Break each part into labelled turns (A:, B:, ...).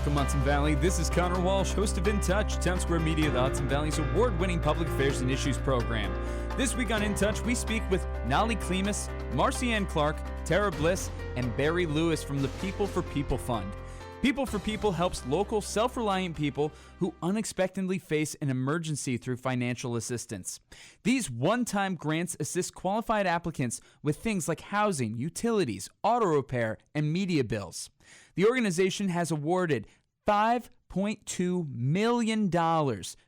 A: Welcome, Hudson Valley. This is Conor Walsh, host of In Touch, Townsquare Media, the Hudson Valley's award-winning public affairs and issues program. This week on In Touch, we speak with Nolly, Marsi Clark, Tara Bliss, and Barry Lewis from the People for People Fund. People for People helps local, self-reliant people who unexpectedly face an emergency through financial assistance. These one-time grants assist qualified applicants with things like housing, utilities, auto repair, and media bills. The organization has awarded $5.2 million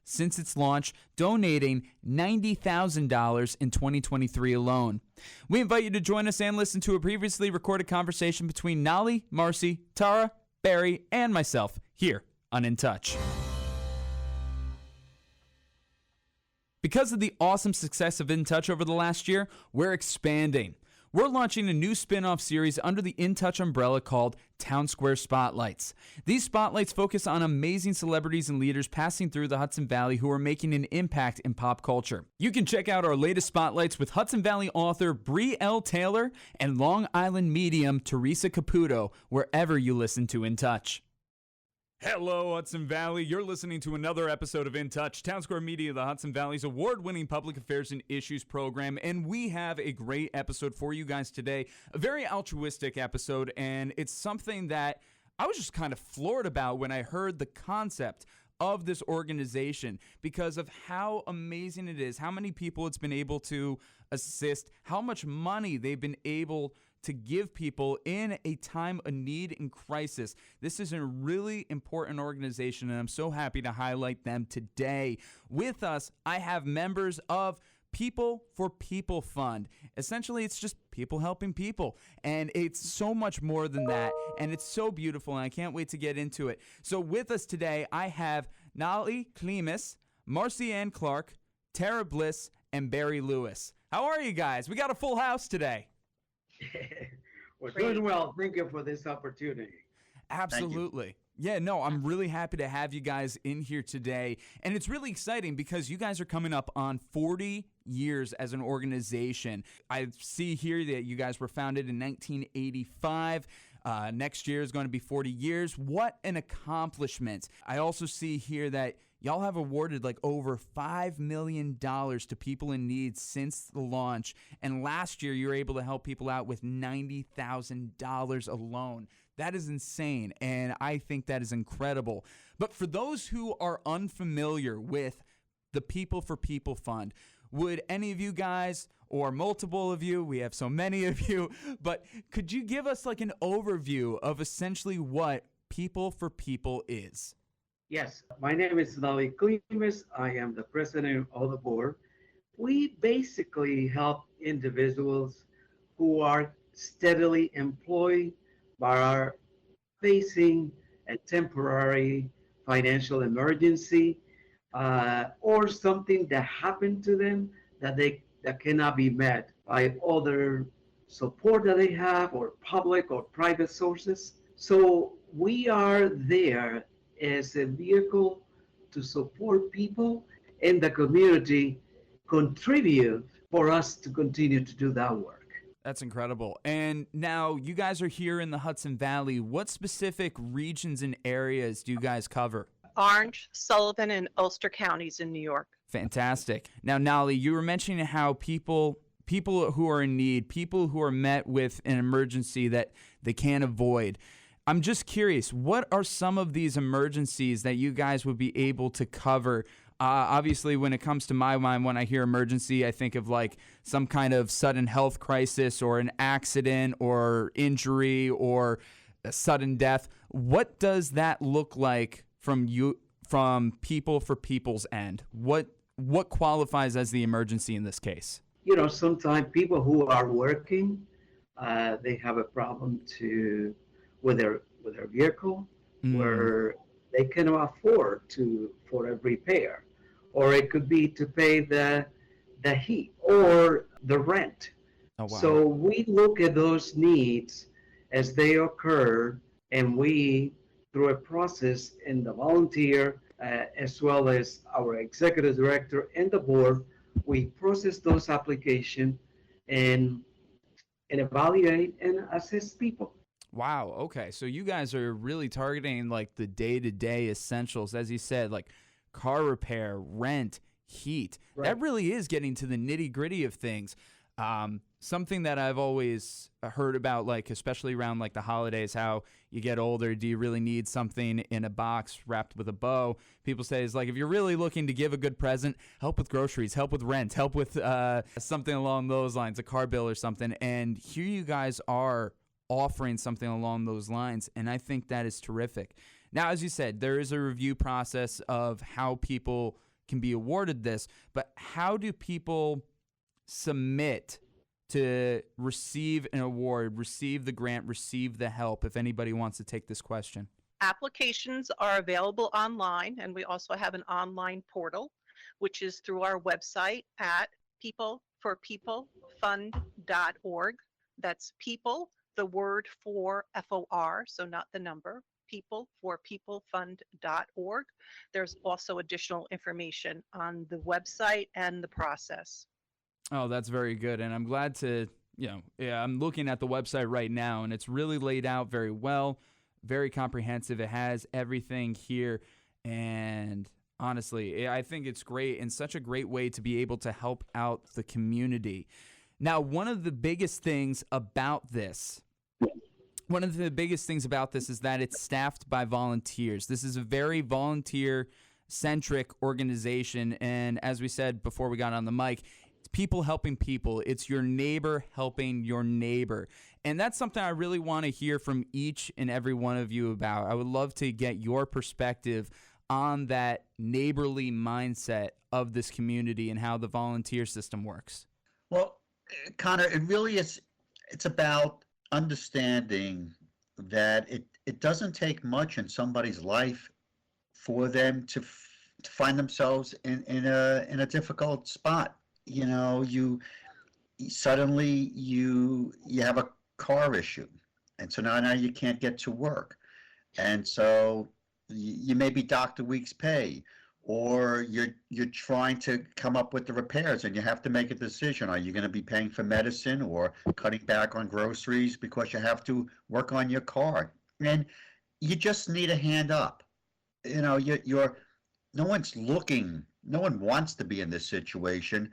A: since its launch, donating $90,000 in 2023 alone. We invite you to join us and listen to a previously recorded conversation between Nolly, Marsi, Tara, Barry, and myself here on In Touch. Because of the awesome success of In Touch over the last year, we're expanding. We're launching a new spin-off series under the In Touch umbrella called Townsquare Spotlights. These spotlights focus on amazing celebrities and leaders passing through the Hudson Valley who are making an impact in pop culture. You can check out our latest spotlights with Hudson Valley author Bree L Taylor and Long Island medium Theresa Caputo wherever you listen to In Touch. Hello, Hudson Valley. You're listening to another episode of In Touch, Townsquare Media, the Hudson Valley's award-winning public affairs and issues program, and we have a great episode for you guys today, a very altruistic episode, and it's something that I was just kind of floored about when I heard the concept of this organization because of how amazing it is, how many people it's been able to assist, how much money they've been able to give people in a time of need and crisis. This is a really important organization, and I'm so happy to highlight them today. With us, I have members of People for People Fund. Essentially, it's just people helping people, and it's so much more than that, and it's so beautiful, and I can't wait to get into it. So with us today, I have Nolly, Marsi Clark, Tara Bliss, and Barry Lewis. How are you guys? We got a full house today.
B: We're doing well. Thank you for this opportunity.
A: Absolutely. Yeah, no, I'm really happy to have you guys in here today. And it's really exciting because you guys are coming up on 40 years as an organization. I see here that you guys were founded in 1985. Next year is going to be 40 years. What an accomplishment. I also see here that y'all have awarded like over $5 million to people in need since the launch. And last year, you were able to help people out with $90,000 alone. That is insane, and I think that is incredible. But for those who are unfamiliar with the People for People Fund, would any of you guys, or multiple of you, we have so many of you, but could you give us like an overview of essentially what People for People is?
B: Yes, my name is Nolly. I am the president of the board. We basically help individuals who are steadily employed but are facing a temporary financial emergency or something that happened to them that cannot be met by other support that they have or public or private sources. So we are there as a vehicle to support people in the community, contribute for us to continue to do that work.
A: That's incredible. And now you guys are here in the Hudson Valley. What specific regions and areas do you guys cover?
C: Orange, Sullivan, and Ulster counties in New York.
A: Fantastic. Now, Nolly, you were mentioning how people who are in need, people who are met with an emergency that they can't avoid. I'm just curious, what are some of these emergencies that you guys would be able to cover? Obviously, when it comes to my mind, when I hear emergency, I think of like some kind of sudden health crisis or an accident or injury or a sudden death. What does that look like from People for People's end? What qualifies as the emergency in this case?
B: You know, sometimes people who are working, they have a problem with their vehicle where they cannot afford for a repair, or it could be to pay the heat or the rent.
A: Oh, wow.
B: So we look at those needs as they occur, and we, through a process in the volunteer, as well as our executive director and the board, we process those applications and evaluate and assist people.
A: Wow. Okay. So you guys are really targeting like the day-to-day essentials, as you said, like car repair, rent, heat.
B: Right.
A: That really is getting to the nitty-gritty of things. Something that I've always heard about, like especially around like the holidays, how you get older, do you really need something in a box wrapped with a bow? People say is like, if you're really looking to give a good present, help with groceries, help with rent, help with something along those lines, a car bill or something. And here you guys are offering something along those lines, and I think that is terrific. Now, as you said, there is a review process of how people can be awarded this, but how do people submit to receive an award, receive the grant, receive the help, if anybody wants to take this question?
C: Applications are available online, and we also have an online portal, which is through our website at peopleforpeoplefund.org. That's people, the word for FOR, so not the number, peopleforpeoplefund.org. There's also additional information on the website and the process.
A: Oh, that's very good. And I'm glad to, I'm looking at the website right now, and it's really laid out very well, very comprehensive. It has everything here. And honestly, I think it's great and such a great way to be able to help out the community. Now, one of the biggest things about this is that it's staffed by volunteers. This is a very volunteer-centric organization. And as we said before we got on the mic, it's people helping people. It's your neighbor helping your neighbor. And that's something I really want to hear from each and every one of you about. I would love to get your perspective on that neighborly mindset of this community and how the volunteer system works.
D: Well, Conor, it really is, it's about understanding that it doesn't take much in somebody's life for them to find themselves in a difficult spot. You suddenly you have a car issue, and so now you can't get to work, and so you may be docked a week's pay, or you're trying to come up with the repairs, and you have to make a decision. Are you going to be paying for medicine or cutting back on groceries because you have to work on your car? And you just need a hand up. You're no one's looking, no one wants to be in this situation,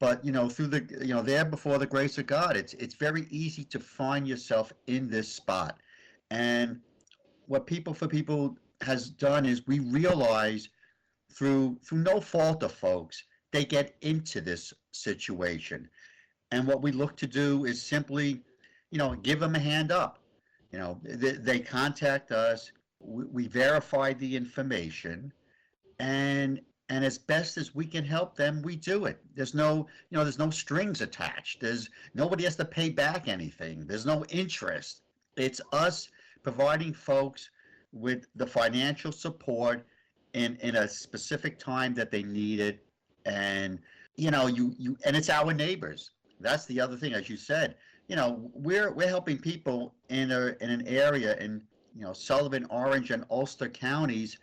D: but through the there before the grace of God, it's very easy to find yourself in this spot. And what People for People has done is we realize through no fault of folks, they get into this situation. And what we look to do is simply, give them a hand up. They contact us, we verify the information, and as best as we can help them, we do it. There's no strings attached. Nobody has to pay back anything. There's no interest. It's us providing folks with the financial support in a specific time that they need it. And and it's our neighbors. That's the other thing, as you said. We're helping people in an area in Sullivan, Orange, and Ulster counties,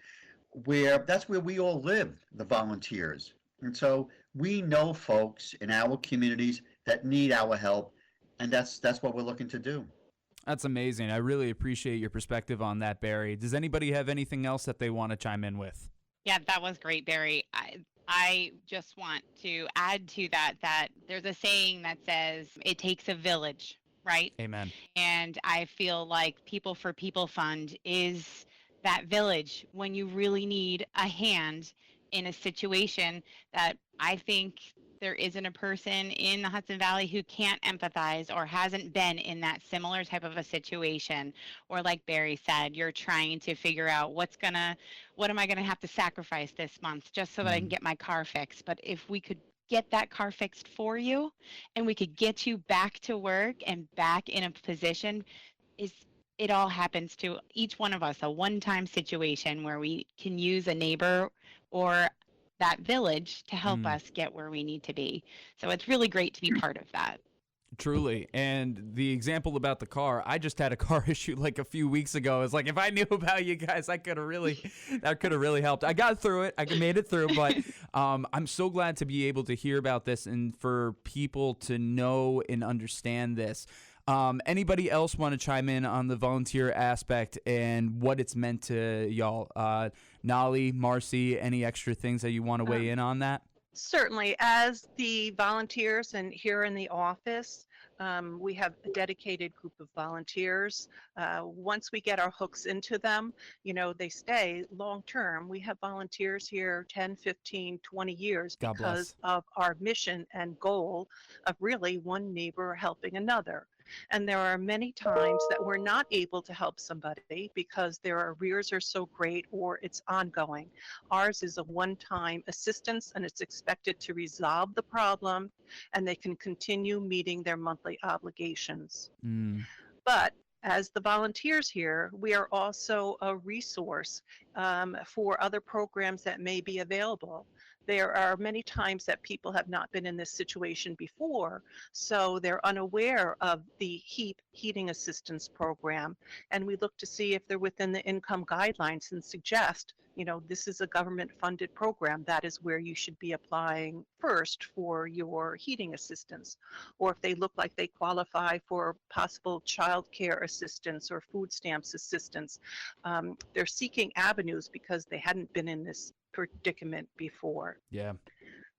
D: where that's where we all live, the volunteers. And so we know folks in our communities that need our help, and that's what we're looking to do.
A: That's amazing. I really appreciate your perspective on that, Barry. Does anybody have anything else that they want to chime in with?
E: Yeah, that was great, Barry. I just want to add to that there's a saying that says it takes a village, right?
A: Amen.
E: And I feel like People for People Fund is that village when you really need a hand in a situation that I think there isn't a person in the Hudson Valley who can't empathize or hasn't been in that similar type of a situation. Or like Barry said, you're trying to figure out what am I going to have to sacrifice this month just so that I can get my car fixed. But if we could get that car fixed for you and we could get you back to work and back in a position, it all happens to each one of us, a one-time situation where we can use a neighbor or that village to help us get where we need to be. So it's really great to be part of that.
A: Truly. And the example about the car, I just had a car issue like a few weeks ago. It's like, if I knew about you guys, that could have really helped. I got through it. I made it through, but I'm so glad to be able to hear about this and for people to know and understand this. Anybody else want to chime in on the volunteer aspect and what it's meant to y'all? Nolly, Marsi, any extra things that you want to weigh in on that?
C: Certainly, as the volunteers and here in the office, we have a dedicated group of volunteers. Once we get our hooks into them, they stay long term. We have volunteers here 10, 15, 20 years
A: God
C: because
A: bless.
C: of our mission and goal of really one neighbor helping another. And there are many times that we're not able to help somebody because their arrears are so great or it's ongoing. Ours is a one-time assistance and it's expected to resolve the problem and they can continue meeting their monthly obligations. But as the volunteers here, we are also a resource for other programs that may be available. There are many times that people have not been in this situation before, so they're unaware of the heating assistance program, and we look to see if they're within the income guidelines and suggest, this is a government-funded program. That is where you should be applying first for your heating assistance. Or if they look like they qualify for possible child care assistance or food stamps assistance, they're seeking avenues because they hadn't been in this predicament before.
A: Yeah.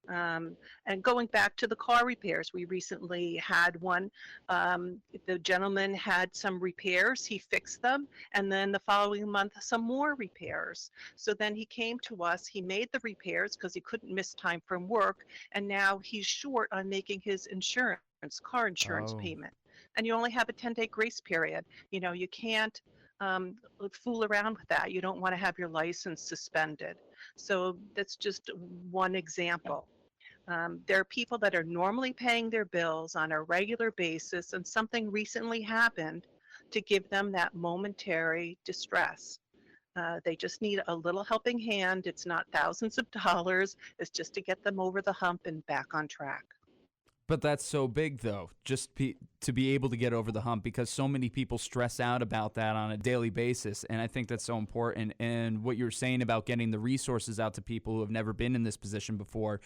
C: And going back to the car repairs, we recently had one. The gentleman had some repairs, he fixed them, and then the following month, some more repairs. So then he came to us, he made the repairs because he couldn't miss time from work, and now he's short on making his car insurance payment. And you only have a 10-day grace period. You can't fool around with that. You don't want to have your license suspended. So that's just one example. There are people that are normally paying their bills on a regular basis and something recently happened to give them that momentary distress. They just need a little helping hand. It's not thousands of dollars. It's just to get them over the hump and back on track.
A: But that's so big, though, just to be able to get over the hump, because so many people stress out about that on a daily basis, and I think that's so important. And what you're saying about getting the resources out to people who have never been in this position before,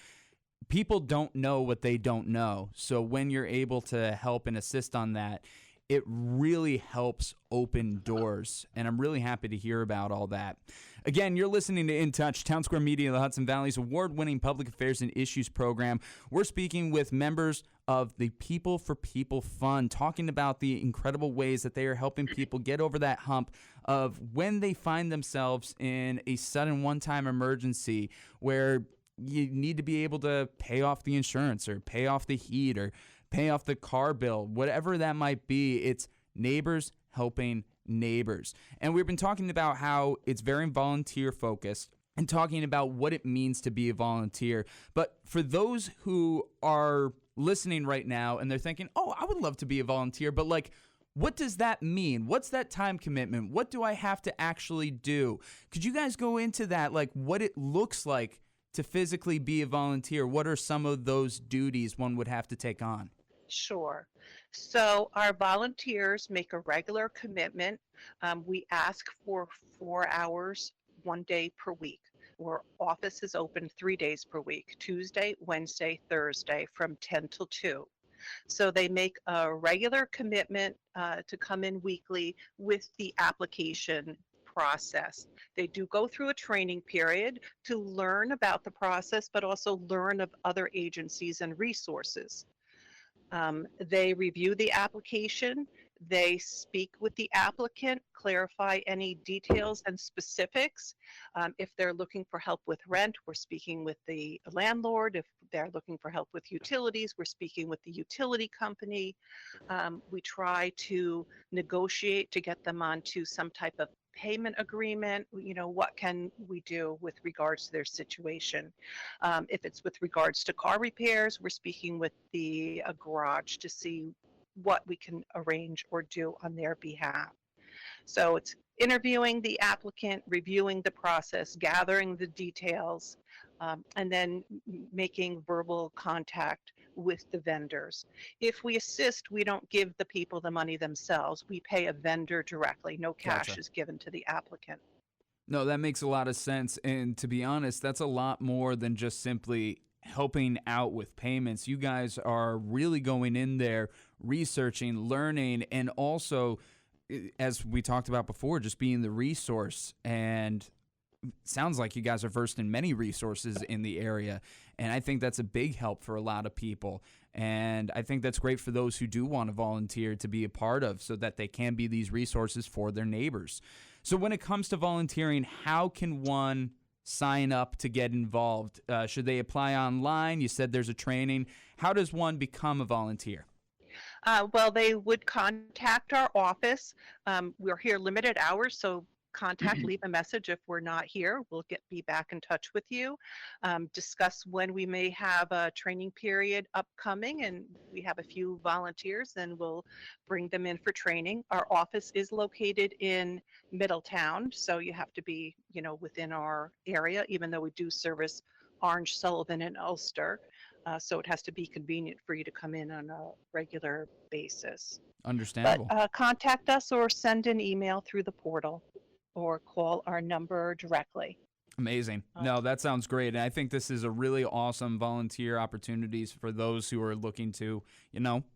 A: people don't know what they don't know. So when you're able to help and assist on that, it really helps open doors, and I'm really happy to hear about all that. Again, you're listening to In Touch, Townsquare Media, the Hudson Valley's award-winning public affairs and issues program. We're speaking with members of the People for People Fund, talking about the incredible ways that they are helping people get over that hump of when they find themselves in a sudden one-time emergency where you need to be able to pay off the insurance or pay off the heat or pay off the car bill, whatever that might be. It's neighbors helping neighbors. And we've been talking about how it's very volunteer focused and talking about what it means to be a volunteer. But for those who are listening right now and they're thinking, oh, I would love to be a volunteer, but what does that mean? What's that time commitment? What do I have to actually do? Could you guys go into that, what it looks like to physically be a volunteer? What are some of those duties one would have to take on?
C: Sure. So our volunteers make a regular commitment. We ask for 4 hours, 1 day per week. Our office is open 3 days per week, Tuesday, Wednesday, Thursday, from 10 till 2. So they make a regular commitment to come in weekly with the application process. They do go through a training period to learn about the process, but also learn of other agencies and resources. They review the application, they speak with the applicant, clarify any details and specifics. If they're looking for help with rent, we're speaking with the landlord. If they're looking for help with utilities, we're speaking with the utility company. We try to negotiate to get them onto some type of payment agreement. What can we do with regards to their situation? If it's with regards to car repairs, we're speaking with the garage to see what we can arrange or do on their behalf. So it's interviewing the applicant, reviewing the process, gathering the details, and then making verbal contact with the vendors. If we assist, we don't give the people the money themselves. We pay a vendor directly. No cash
A: Gotcha.
C: is given to the applicant.
A: No, that makes a lot of sense. And to be honest, that's a lot more than just simply helping out with payments. You guys are really going in there, researching, learning, and also, as we talked about before, just being the resource. And sounds like you guys are versed in many resources in the area, and I think that's a big help for a lot of people. And I think that's great for those who do want to volunteer to be a part of, so that they can be these resources for their neighbors. So when it comes to volunteering, how can one sign up to get involved? Should they apply online? You said there's a training. How does one become a volunteer?
C: Well, they would contact our office. We're here limited hours, so leave a message if we're not here. We'll be back in touch with you. Discuss when we may have a training period upcoming, and we have a few volunteers, then we'll bring them in for training. Our office is located in Middletown, so you have to be, within our area, even though we do service Orange, Sullivan, and Ulster. So it has to be convenient for you to come in on a regular basis.
A: Understandable.
C: But contact us or send an email through the portal, or call our number directly.
A: Amazing. No, that sounds great. And I think this is a really awesome volunteer opportunities for those who are looking to,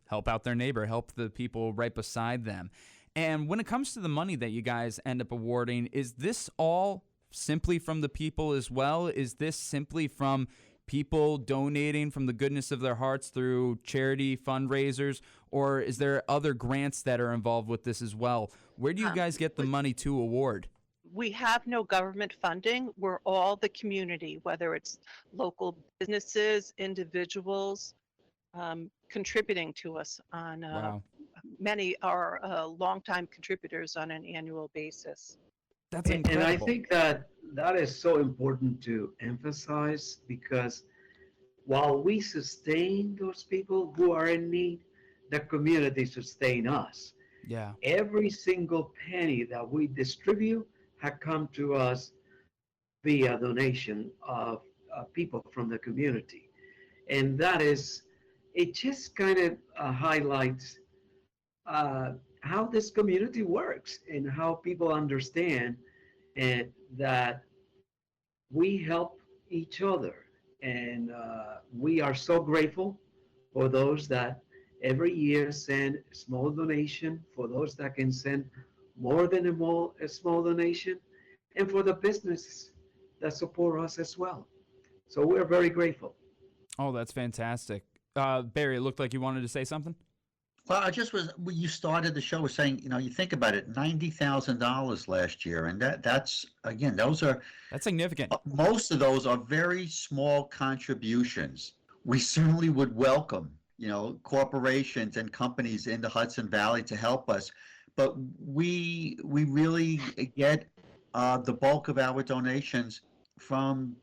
A: help out their neighbor, help the people right beside them. And when it comes to the money that you guys end up awarding, is this all simply from the people as well? Is this simply from people donating from the goodness of their hearts through charity fundraisers, or is there other grants that are involved with this as well? Where do you guys get the money to award?
C: We have no government funding. We're all the community, whether it's local businesses, individuals, contributing to us on
A: Wow.
C: Many are longtime contributors on an annual basis.
A: That's
B: And
A: incredible.
B: I think that is so important to emphasize, because while we sustain those people who are in need, the community sustain us.
A: Yeah.
B: Every single penny that we distribute had come to us via donation of people from the community. And it just kind of highlights how this community works and how people understand and that we help each other. And we are so grateful for those that every year send a small donation, for those that can send more than a small donation, and for the businesses that support us as well. So we're very grateful.
A: Oh, that's fantastic. Barry, it looked like you wanted to say something?
D: Well, when you started the show with saying, you think about it, $90,000 last year. And that's
A: Significant.
D: most of those are very small contributions. We certainly would welcome, corporations and companies in the Hudson Valley to help us. But we really get the bulk of our donations from,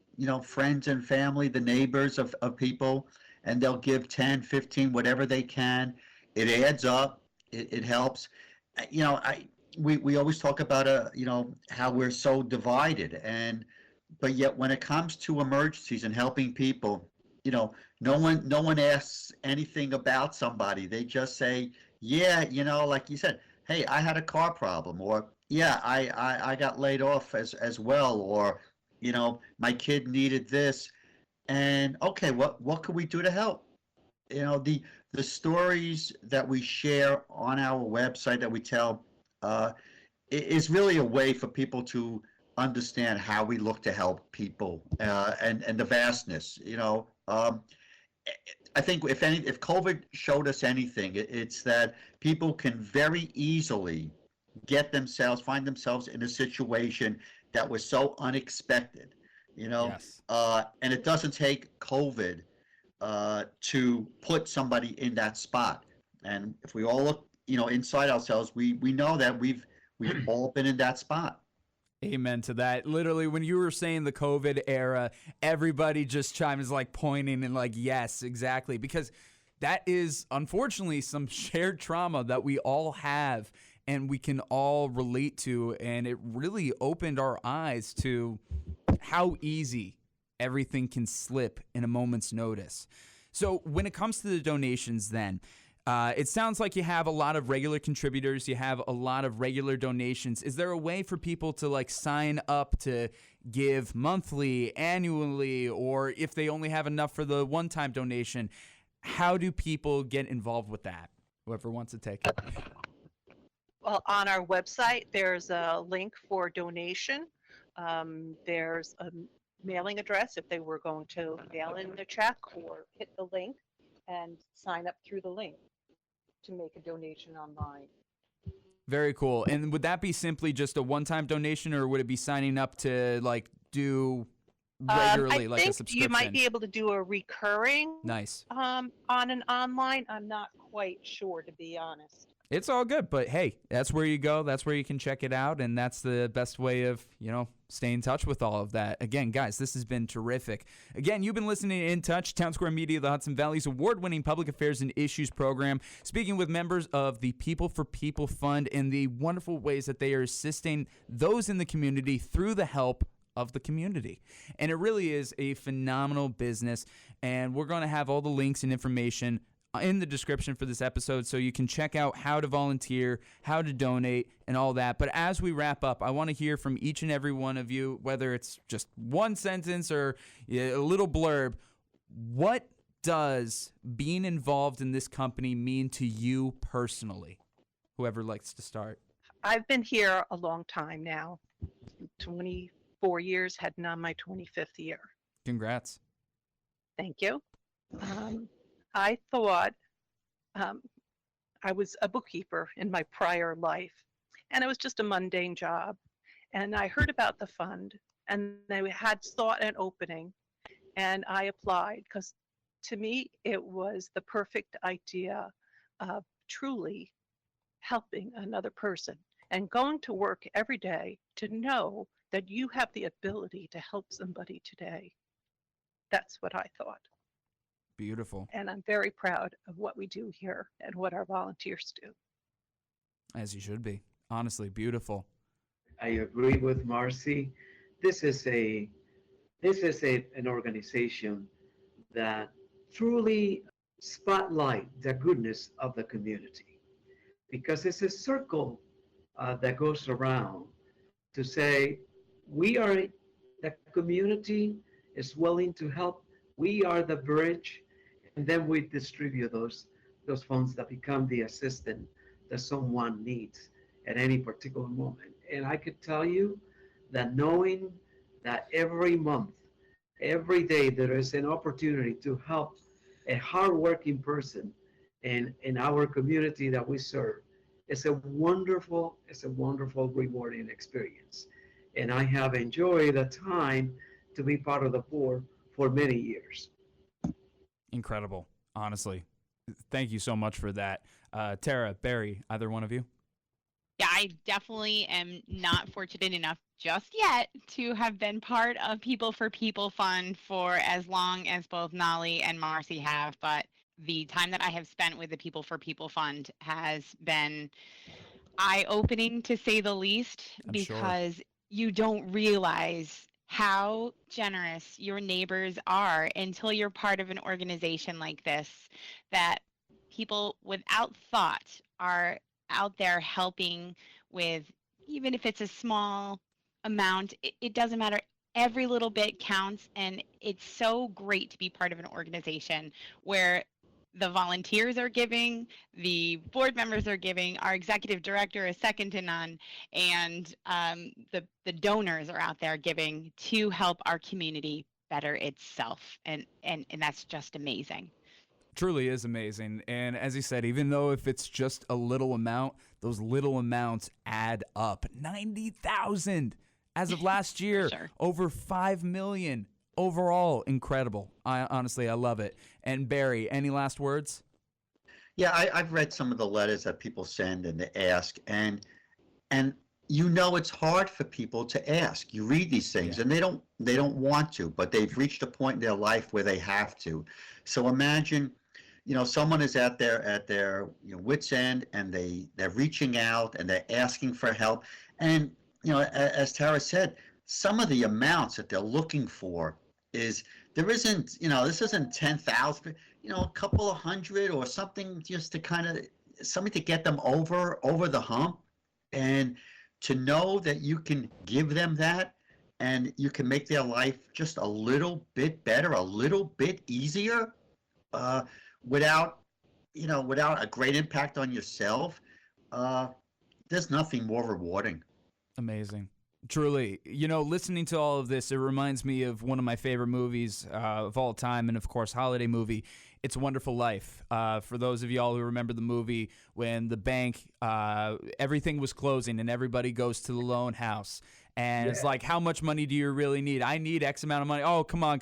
D: friends and family, the neighbors of people, and they'll give 10, 15, whatever they can. It adds up. It helps. We always talk about how we're so divided, but yet when it comes to emergencies and helping people, no one asks anything about somebody. They just say, yeah, like you said, hey, I had a car problem, or yeah, I got laid off as well, or my kid needed this, and okay, what can we do to help? The stories that we share on our website that we tell is really a way for people to understand how we look to help people and the vastness. I think if COVID showed us anything, it's that people can very easily find themselves in a situation that was so unexpected.
A: Yes.
D: And it doesn't take COVID to put somebody in that spot. And if we all look, inside ourselves, we know that we've all been in that spot.
A: Amen to that. Literally, when you were saying the COVID era, everybody just chimes like pointing and like, yes, exactly. Because that is unfortunately some shared trauma that we all have and we can all relate to. And it really opened our eyes to how easy everything can slip in a moment's notice. So when it comes to the donations then, It sounds like you have a lot of regular contributors. You have a lot of regular donations. Is there a way for people to like sign up to give monthly, annually, or if they only have enough for the one-time donation? How do people get involved with that? Whoever wants to take it.
C: Well, on our website, there's a link for donation. There's a mailing address if they were going to mail in the check or hit the link and sign up through the link to make a donation online.
A: Very cool. And would that be simply just a one-time donation, or would it be signing up to like do regularly, like a subscription?
C: You might be able to do a recurring
A: Nice.
C: on an online. I'm not quite sure, to be honest.
A: It's all good, but hey, that's where you go. That's where you can check it out, and that's the best way of, stay in touch with all of that. Again, guys, this has been terrific. Again, you've been listening to In Touch, Townsquare Media, the Hudson Valley's award-winning public affairs and issues program, speaking with members of the People for People Fund and the wonderful ways that they are assisting those in the community through the help of the community. And it really is a phenomenal business, and we're going to have all the links and information in the description for this episode so you can check out how to volunteer, how to donate, and all that. But as we wrap up, I want to hear from each and every one of you, whether it's just one sentence or a little blurb. What does being involved in this company mean to you personally? Whoever likes to start.
C: I've been here a long time now, 24 years, heading on my 25th year.
A: Congrats.
C: Thank you. I thought I was a bookkeeper in my prior life, and it was just a mundane job. And I heard about the fund, and they had sought an opening, and I applied because to me it was the perfect idea of truly helping another person and going to work every day to know that you have the ability to help somebody today. That's what I thought.
A: Beautiful.
C: And I'm very proud of what we do here and what our volunteers do.
A: As you should be. Honestly, beautiful.
B: I agree with Marsi. This is an organization that truly spotlight the goodness of the community, because it's a circle that goes around to say the community is willing to help. We are the bridge, and then we distribute those funds that become the assistance that someone needs at any particular moment. And I could tell you that knowing that every month, every day, there is an opportunity to help a hardworking person in our community that we serve, it's a wonderful, rewarding experience. And I have enjoyed the time to be part of the board for many years.
A: Incredible, honestly. Thank you so much for that. Tara, Barry, either one of you?
E: Yeah, I definitely am not fortunate enough just yet to have been part of People for People Fund for as long as both Nolly and Marsi have, but the time that I have spent with the People for People Fund has been eye-opening, to say the least, because you don't realize how generous your neighbors are until you're part of an organization like this, that people without thought are out there helping with, even if it's a small amount, it doesn't matter. Every little bit counts, and it's so great to be part of an organization where the volunteers are giving, the board members are giving, our executive director is second to none, and the donors are out there giving to help our community better itself, and that's just amazing.
A: Truly is amazing. And as you said, even though if it's just a little amount, those little amounts add up. 90,000 as of last year,
E: Sure.
A: Over 5 million overall. Incredible. Honestly, I love it. And Barry, any last words?
D: Yeah, I've read some of the letters that people send and they ask, and it's hard for people to ask. You read these things, and they don't want to, but they've reached a point in their life where they have to. So imagine, someone is at their wit's end, and they're reaching out and they're asking for help. And as Tara said, some of the amounts that they're looking for is there isn't, this isn't 10,000, a couple of hundred or something, just to kind of, something to get them over the hump. And to know that you can give them that and you can make their life just a little bit better, a little bit easier, without a great impact on yourself, there's nothing more rewarding.
A: Amazing. Truly. Listening to all of this, it reminds me of one of my favorite movies of all time, and of course, holiday movie, It's a Wonderful Life. For those of y'all who remember the movie, when the bank, everything was closing and everybody goes to the loan house. And it's like, how much money do you really need? I need X amount of money. Oh, come on.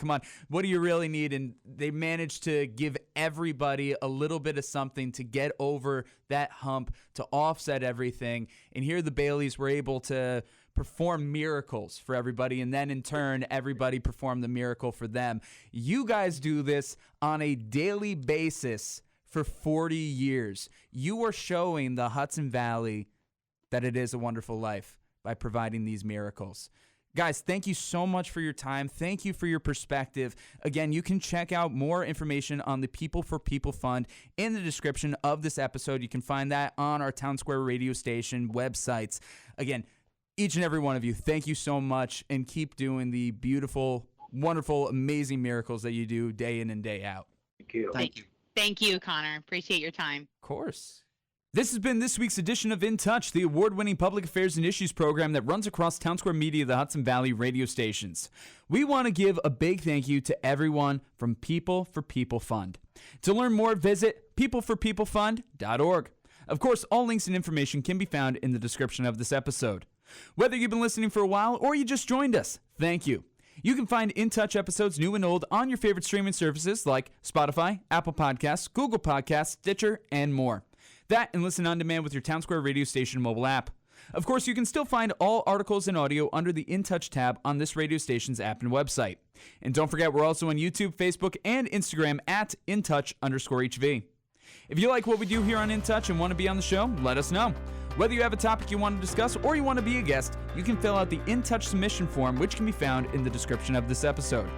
A: What do you really need? And they managed to give everybody a little bit of something to get over that hump, to offset everything. And here the Baileys were able to perform miracles for everybody, and then in turn everybody performed the miracle for them. You guys do this on a daily basis for 40 years. You are showing the Hudson Valley that it is a wonderful life by providing these miracles. Guys, thank you so much for your time. Thank you for your perspective. Again, you can check out more information on the People for People Fund in the description of this episode. You can find that on our Townsquare radio station websites. Again, each and every one of you, thank you so much, and keep doing the beautiful, wonderful, amazing miracles that you do day in and day out.
B: Thank you.
D: Thank you.
E: Thank you, Conor. Appreciate your time.
A: Of course. This has been this week's edition of In Touch, the award-winning public affairs and issues program that runs across Townsquare Media, the Hudson Valley radio stations. We want to give a big thank you to everyone from People for People Fund. To learn more, visit peopleforpeoplefund.org. Of course, all links and information can be found in the description of this episode. Whether you've been listening for a while or you just joined us, thank you. You can find In Touch episodes new and old on your favorite streaming services like Spotify, Apple Podcasts, Google Podcasts, Stitcher, and more. That and listen on demand with your Townsquare radio station mobile app. Of course, you can still find all articles and audio under the In Touch tab on this radio station's app and website. And don't forget, we're also on YouTube, Facebook, and Instagram at InTouch_HV. If you like what we do here on In Touch and want to be on the show, let us know. Whether you have a topic you want to discuss or you want to be a guest, you can fill out the In Touch submission form, which can be found in the description of this episode.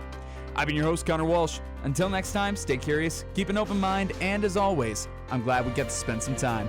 A: I've been your host, Conor Walsh. Until next time, stay curious, keep an open mind, and as always, I'm glad we get to spend some time.